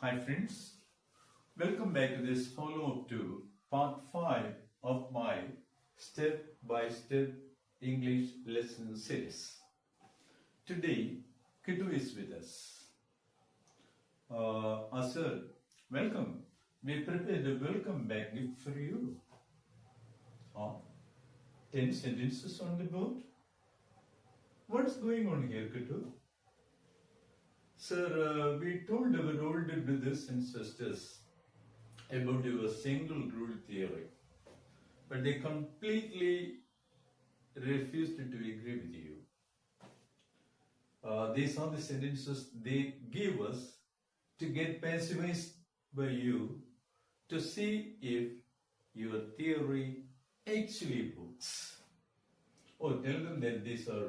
Hi friends, welcome back to this follow-up to part 5 of my step-by-step English lesson series. Today, Kitu is with us. Asar, welcome. We prepared a welcome back gift for you. 10 sentences on the board. What's going on here, Kitu? Sir, we told our older brothers and sisters about your single rule theory, but they completely refused to agree with you. These are the sentences they gave us to get pacifized by you to see if your theory actually works. Oh, tell them that these are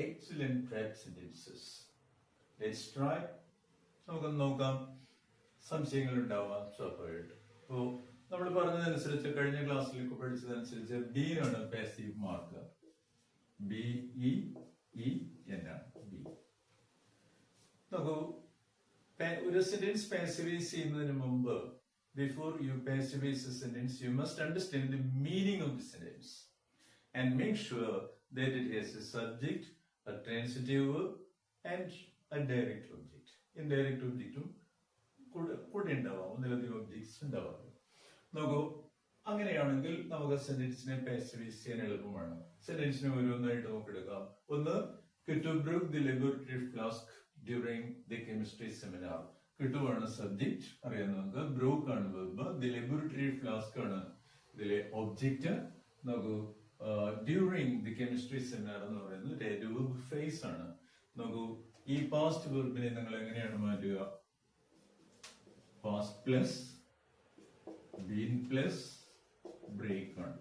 excellent trap sentences. Let's try. നമുക്കൊന്ന് നോക്കാം. സംശയങ്ങൾ ഉണ്ടാവാം സ്വാഭാവികമായിട്ട്. അപ്പോൾ നമ്മൾ പറഞ്ഞതനുസരിച്ച് കഴിഞ്ഞ ക്ലാസ്സിലേക്ക് പഠിച്ചതനുസരിച്ച് ബീനാണ് പാസീവ് മാർക്ക്. BEEN ആണ് ബി. നോക്കൂ, ഒരു സെന്റൻസ് പാസിവൈസ് ചെയ്യുന്നതിന് മുമ്പ് before you passivize a sentence you must understand the meaning of the sentence and make sure that it has a subject, a transitive verb and a direct object. Indirect objectum കൂടെ ഉണ്ടാവാം, ഒന്നിലധികം objects ഉണ്ടാവാം. നോക്കൂ, അങ്ങനെയാണെങ്കിൽ നമുക്ക് സെന്റൻസിനെ പാസിവൈസ് ചെയ്യാൻ എളുപ്പമാണ്. സെന്റൻസിനെ ഓരോന്നായിട്ട് നോക്കിയെടുക്കാം. ഒന്ന്, കിട്ടു brook the laboratory flask during the chemistry seminar. കിട്ടു ആണ് സബ്ജക്ട്, അറിയാം നമുക്ക്. ബ്രൂക്ക് ആണ് വെർബ്. ദി ലബോറട്ടറി ഫ്ലാസ്ക് ആണ് ഇതിലെ ഒബ്ജക്റ്റ്. നോക്കൂ, ഡ്യൂറിംഗ് ദി കെമിസ്ട്രി സെമിനാർ എന്ന് പറയുന്നത് ഒരു ഫേസ് ആണ്. നോക്കൂ, ഈ പാസ്റ്റ് വെർബിനെ നിങ്ങൾ എങ്ങനെയാണ് മാറ്റുക? Past plus been plus break ആണ്.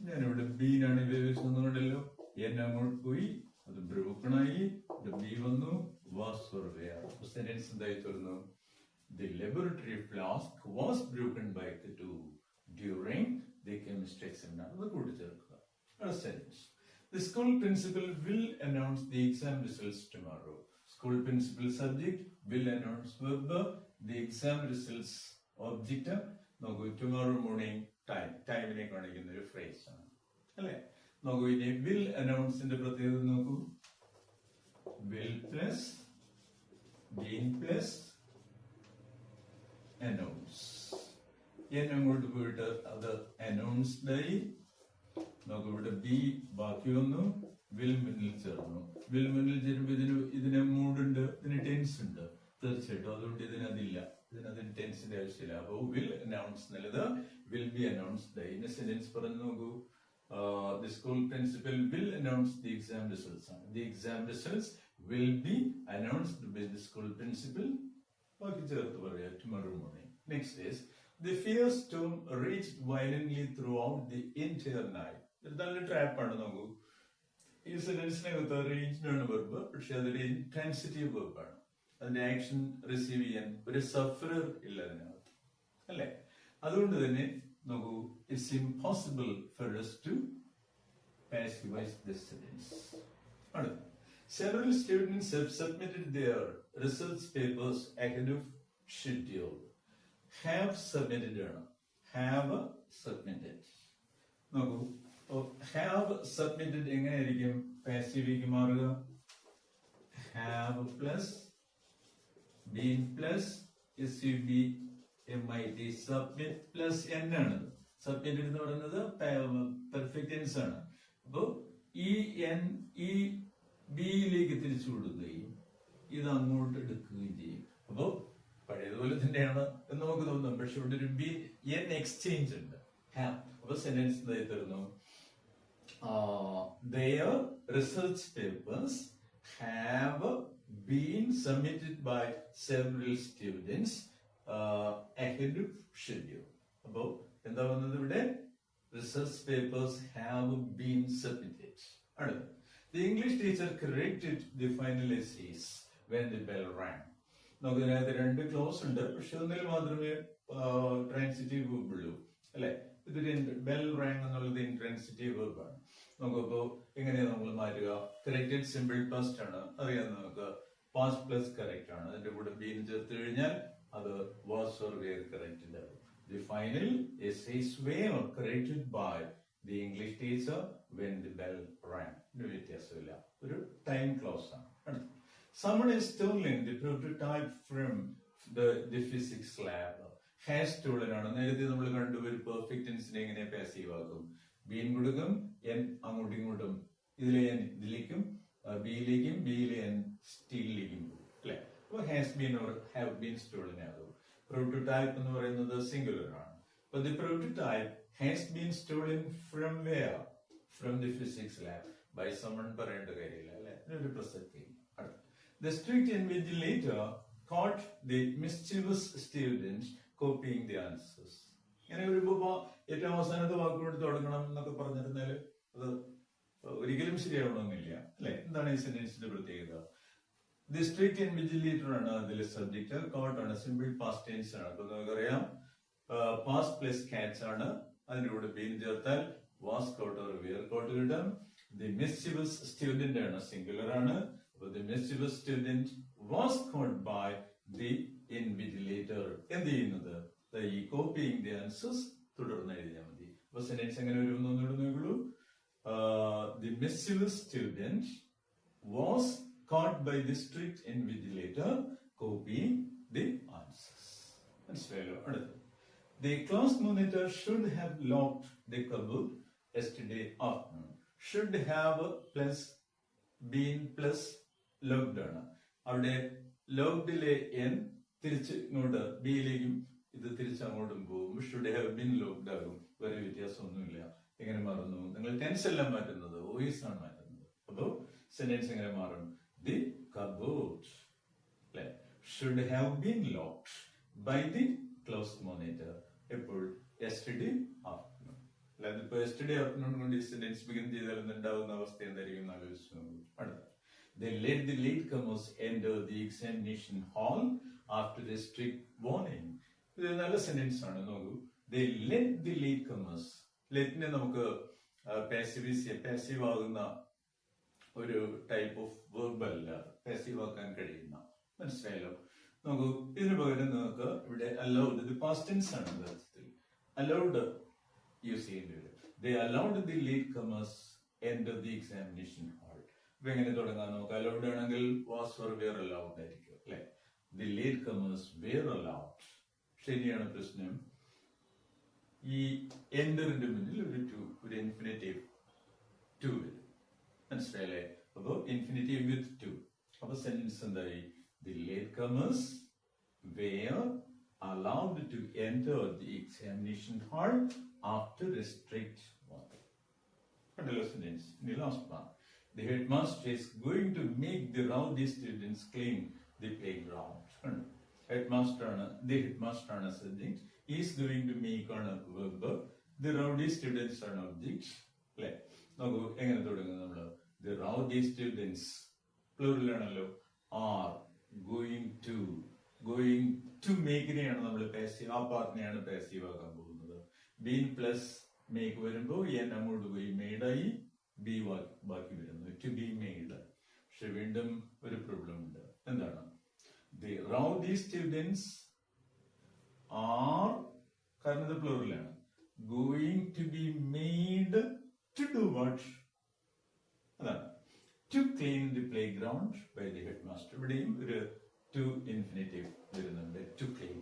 ഞാനിവിടെ ബീനാണ് ഉപയോഗിച്ചതുകൊണ്ടല്ലോ, എൻ അങ്ങോട്ട് പോയി, അത് ബ്രോക്കണായി, ബി വന്നു, വാസ് സെന്റൻസ് എന്തായി തീർന്നു? The laboratory flask was broken by Kittu during the chemistry seminar. അത് കൂട്ടിച്ചേർക്കുക. Sentence. The school principal will announce the exam results tomorrow. School principal subject, will announce verb, the exam results object. നോക്കൂ, tomorrow morning ടൈമിനെ കാണിക്കുന്ന ഒരു phrase ആണ് അല്ലെ. നോക്കൂ, ഇനി will announceന്റെ പ്രത്യേകത നോക്കൂ. will plus been plus announce. N അങ്ങോട്ട് പോയിട്ട് അത് announced ആയി. നമുക്ക് ഇവിടെ ബി ബാക്കി വന്നു, വിൽ മുന്നിൽ ചേർന്നു. വിൽ മുന്നിൽ ചേരുമ്പോ ഇതിന് മൂഡുണ്ട്, ഇതിന് ടെൻസ് ഉണ്ട് തീർച്ചയായിട്ടും. അതുകൊണ്ട് ഇതിനതില്ല, ഇതിനതിന് ടെൻസിന്റെ ആവശ്യമില്ല. അപ്പൊ വിൽ അനൗൺസ് എന്നുള്ളത് വിൽ ബി അനൗൺസ്ഡ്. ഇതിന്റെ സെന്റൻസ് പറഞ്ഞു നോക്കൂ. The school principal will announce the exam results ആണ്. The exam results will be announced by the school principal. ബാക്കി ചേർത്ത് പറയാ tomorrow morning. Next is the fierce storm reached violently throughout the entire night. ഇത് നല്ല ട്രാപ്പാണ്. നോക്കൂ, ഈ സെന്റൻസിനകത്ത് reached ആണ് verb, പക്ഷെ അതൊരു ഇൻട്രാൻസിറ്റീവ് വെർബാണ്. അതിന്റെ ആക്ഷൻ റിസീവ് ചെയ്യാൻ ഒരു സഫറർ ഇല്ല അതിനകത്ത് അല്ലെ. അതുകൊണ്ട് തന്നെ നോക്കൂ, it's impossible four us to passivize this sentence. Several students have submitted their research papers ahead of schedule. Have submitted ആണ്. Have submitted. നോക്കൂ, ഹാവ് സബ്മിറ്റഡ് എങ്ങനെയായിരിക്കും പാസീവിലേക്ക് മാറുക? Have plus been plus SUBMIT submit plus N ആണ്. Submitted എന്ന് പറയുന്നത് perfect tense ആണ്. അപ്പോ ഈ എൻ ഈ ബിയിലേക്ക് തിരിച്ചു കൊടുക്കുകയും ഇത് അങ്ങോട്ട് എടുക്കുകയും ചെയ്യും. അപ്പോ പഴയതുപോലെ തന്നെയാണ് എന്ന് നമുക്ക് തോന്നും, പക്ഷെ ഇവിടെ ഒരു ബി എൻ എക്സ്ചേഞ്ച് ഉണ്ട്. ഹാവ്. അപ്പൊ സെന്റൻസ് എന്തായി തരുന്നു? Their research papers have been submitted by several students ahead of schedule. അപ്പോ എന്താ വന്നത് ഇവിടെ? Research papers have been submitted. അടുത്ത, the English teacher corrected the final essays when the bell rang. നമുക്ക് ഇതിനകത്ത് രണ്ട് ക്ലോസ് ഉണ്ട്, പക്ഷെ ഒന്നിൽ മാത്രമേ ട്രാൻസിറ്റീവ് verb ഉള്ളൂ അല്ലെ. ഇതൊരു ബെൽ റാങ് എന്നുള്ളത് ഇൻട്രാൻസിറ്റീവ് വെർബാണ്. നമുക്കിപ്പോ എങ്ങനെയാ നമ്മൾ മാറ്റുക? കറക്റ്റഡ് സിമ്പിൾ പാസ്റ്റ് ആണ്, അറിയാം നമുക്ക്. പാസ്റ്റ് പ്ലസ് കറക്റ്റ് ആണ്. അതിന്റെ കൂടെ ബീൻ ചേർത്ത് കഴിഞ്ഞാൽ അത് was or were corrected ആകും. The final essays were corrected by the English teacher when the bell rang. ഒരു വ്യത്യാസമില്ല, ഒരു ടൈം ക്ലോസ് ആണ്. Someone is stealing the prototype from the physics lab. Has stolen ആണ്. നേരത്തെ നമ്മൾ കണ്ടു ഒരു പെർഫെക്റ്റ് ടെൻസിനെ എങ്ങനെ പാസീവ് ആക്കും. ബീൻ കൊടുക്കും, എൻ അങ്ങോട്ടും ഇങ്ങോട്ടും, ഇതിലെ എൻ ഇതിലേക്കും ബിയിലേക്കും ബിയിലെ എൻ സ്റ്റീലിലേക്കും പോകും അല്ലെ. അപ്പൊ has been or have been stolen ആകും. പ്രോട്ടോടൈപ്പ് എന്ന് പറയുന്നത് സിംഗുലർ ആണ്. അപ്പൊ the prototype has been stolen from where? From the physics lab. By someone പറയേണ്ട കാര്യമില്ല അല്ലെ, ഒരു പ്രസക്തി. The strict invigilator caught the mischievous students copying the answers. ഇങ്ങനെ വരുമ്പോ ഏറ്റവും അവസാനത്തെ വാക്കുകൊണ്ട് തുടങ്ങണം എന്നൊക്കെ പറഞ്ഞിരുന്നാല് അത് ഒരിക്കലും ശരിയാവണമെന്നില്ല അല്ലെ. എന്താണ് ഈ സെന്റൻസിന്റെ പ്രത്യേകത? ദി സ്ട്രിക്റ്റ് ഇൻവിജിലേറ്റർ ആണ് അതിലെ സബ്ജക്ട്. കോട്ട് ആണ്, സിമ്പിൾ പാസ്റ്റ് ടെൻസ് ആണ്. അപ്പൊ നമുക്കറിയാം പാസ്റ്റ് പ്ലസ് കാറ്റ്സ് ആണ്. അതിന്റെ കൂടെ ബീൻ ചേർത്താൽ was caught or were caught കിട്ടും. ദി മിസ്ചിവസ് സ്റ്റുഡന്റ് ആണ്, സിംഗുലർ ആണ്. The mischievous student was caught by the invigilator. എന്ത് ചെയ്യുന്നത്? ഈ കോപ്പിയിങ് ദി ആൻസേഴ്സ് തുടർന്ന് എഴുതിയാൽ മതി. അപ്പൊ സെന്റൻസ് എങ്ങനെ വരും നോക്കുള്ളൂ. The mischievous student was caught by the strict invigilator copying the answers. മനസ്സിലായല്ലോ. അടുത്ത്, the class monitor should have locked the cupboard yesterday afternoon. Should have plus been plus locked ആണ്. അവിടെ ലോക്ഡിലെ എൻ തിരിച്ച് ഇങ്ങോട്ട് ബിയിലേക്കും ഇത് തിരിച്ച് അങ്ങോട്ടും പോകും. ഷുഡ് ഹാവ് ബീൻ ലോക്ഡ് ആകും. വേറെ വ്യത്യാസമൊന്നുമില്ല. എങ്ങനെ മാറുന്നു? നിങ്ങൾ ടെൻസ് എല്ലാം മാറ്റുന്നത് വോയിസ് ആണ് മാറ്റുന്നത്. അപ്പോ സെന്റൻസ് എങ്ങനെ മാറും? ദി കബോർഡ് അല്ലെ. Should have been locked by the class monitor. എപ്പോൾ? Yesterday afternoon. അല്ലാതെ ഇപ്പൊ യെസ്റ്റർഡേ ആഫ്റ്റർനൂൺ കൊണ്ട് ഈ സെന്റൻസ് ബിഗിൻ ചെയ്താൽ ഉണ്ടാവുന്ന അവസ്ഥ എന്തായിരിക്കും ആലോചിച്ചു. അടുത്ത, they let the latecomers enter the examination hall after a strict warning. ഇത് നല്ല സെന്റൻസ് ആണ്. നോക്കൂ, they let the latecomers. ലെറ്റിനെ നമുക്ക് പാസീവ് ആകുന്ന ഒരു ടൈപ്പ് ഓഫ് വെർബ് അല്ല, പാസീവ് ആക്കാൻ കഴിയുന്ന. മനസ്സിലായല്ലോ. നോക്കൂ, ഇതിനു പകരം നിങ്ങൾക്ക് ഇവിടെ അലൗഡ്, ഇത് പാസ്റ്റ് ടെൻസ് ആണ് യഥാർത്ഥത്തിൽ. അലൗഡ് യൂസ് ചെയ്യേണ്ടി വരും. They allowed the latecomers enter the examination hall. ഇപ്പൊ എങ്ങനെ തുടങ്ങാൻ നോക്കാം? അലൗഡ് ആണെങ്കിൽ വാസ് ഓർ വെയർ അലൗഡ് ആയിരിക്കും അല്ലെ. The latecomers were allowed. ശരിയാണ്. പ്രശ്നം ഈ എന്ററിന്റെ മുന്നിൽ ഒരു ഇൻഫിനിറ്റീവ് ടു വരും. മനസ്സിലായല്ലേ? അപ്പൊ ഇൻഫിനിറ്റീവ് വിത്ത് ടു. അപ്പൊ സെന്റൻസ് എന്തായി? The latecomers were allowed to enter the examination hall after a strict warning. കണ്ടല്ലോ സെന്റൻസ്. ഇനി last part. The headmaster is going to make the rowdy students clean the playground. Headmaster ആണ്, the headmaster ആണ് subject. He is going to make ആണ് verb. The rowdy students ആണ് object. അല്ലെ. നോക്കൂ എങ്ങനെ തുടങ്ങും നമ്മള്? The rowdy students plural ആണല്ലോ. are going to മേക്കിനെയാണ് നമ്മൾ പാസീവ്, ആ പാർട്ടിനെയാണ് പാസീവ് ആക്കാൻ പോകുന്നത്. ബീൻ പ്ലസ് മേക്ക് വരുമ്പോ എൻ അങ്ങോട്ട് പോയി മെയ്ഡായി ബി ബാക്കി വരുന്നത് ടു ബി മെയ്ഡ്. പക്ഷെ വീണ്ടും ഒരു പ്രോബ്ലം ഉണ്ട്. എന്താണ്? ദി റൗഡി സ്റ്റുഡൻസ് ആർ, കാരണം ഇത് പ്ലൂറലാണ്, going to be made to do what? അതാണ് to clean the playground by the headmaster. ഇവിടെയും ഒരു ടു ഇൻഫിനിറ്റീവ് വരുന്നുണ്ട്. To clean.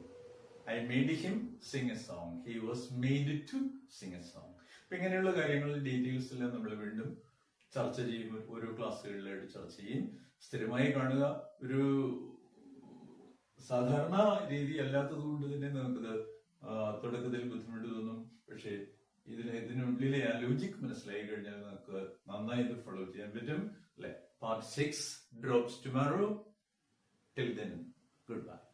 I made him sing a song. He was made to sing a song. അപ്പൊ ഇങ്ങനെയുള്ള കാര്യങ്ങൾ details എല്ലാം നമ്മൾ വീണ്ടും ചർച്ച ചെയ്യും. ഓരോ ക്ലാസ്സുകളിലായിട്ട് ചർച്ച ചെയ്യും. സ്ഥിരമായി കാണുക. ഒരു സാധാരണ രീതി അല്ലാത്തത് കൊണ്ട് തന്നെ നമുക്കത് തുടക്കത്തിൽ ബുദ്ധിമുട്ട് തോന്നും. പക്ഷെ ഇതിനുള്ളിലെ ആ ലോജിക് മനസ്സിലായി കഴിഞ്ഞാൽ നമുക്ക് നന്നായി ഇത് ഫോളോ ചെയ്യാൻ പറ്റും അല്ലെ. Part 6 drops tomorrow. Till then, goodbye.